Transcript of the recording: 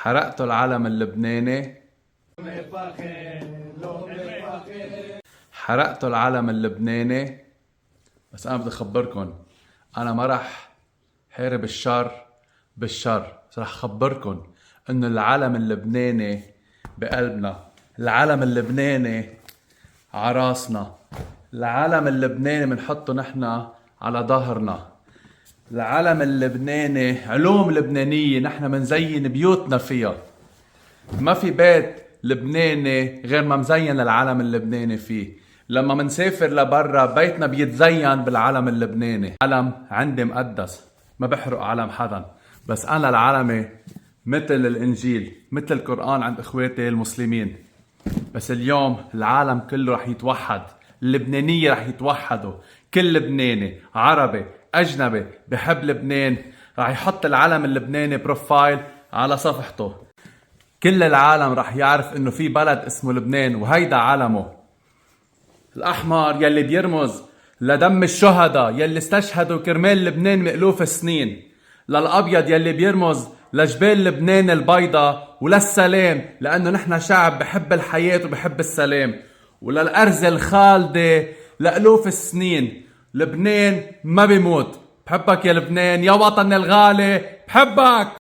حرقتوا العلم اللبناني. حرقتوا العلم اللبناني. بس أنا بدي أخبركن، أنا ما رح حارب الشر بالشر، بس رح أخبركن إنه العلم اللبناني بقلبنا، العلم اللبناني عراسنا، العلم اللبناني منحطه نحن على ظهرنا، العلم اللبناني علوم لبنانية نحن منزين بيوتنا فيها. ما في بيت لبناني غير ما مزين العلم اللبناني فيه. لما منسافر لبرا بيتنا بيتزين بالعلم اللبناني. علم عندي مقدس، ما بحرق علم حدا، بس أنا العلمي مثل الإنجيل مثل القرآن عند إخواتي المسلمين. بس اليوم العالم كله رح يتوحد، اللبنانية رح يتوحدوا، كل لبناني عربي أجنبي بحب لبنان رح يحط العلم اللبناني بروفايل على صفحته. كل العالم رح يعرف انه في بلد اسمه لبنان وهيدا علمه. الأحمر يلي بيرمز لدم الشهداء يلي استشهدوا كرمال لبنان مئلوف السنين، للأبيض يلي بيرمز لجبال لبنان البيضاء وللسلام لأنه نحن شعب بحب الحياة وبحب السلام، وللأرز الخالدة لألوف السنين. لبنان ما بيموت. بحبك يا لبنان يا وطني الغالي، بحبك.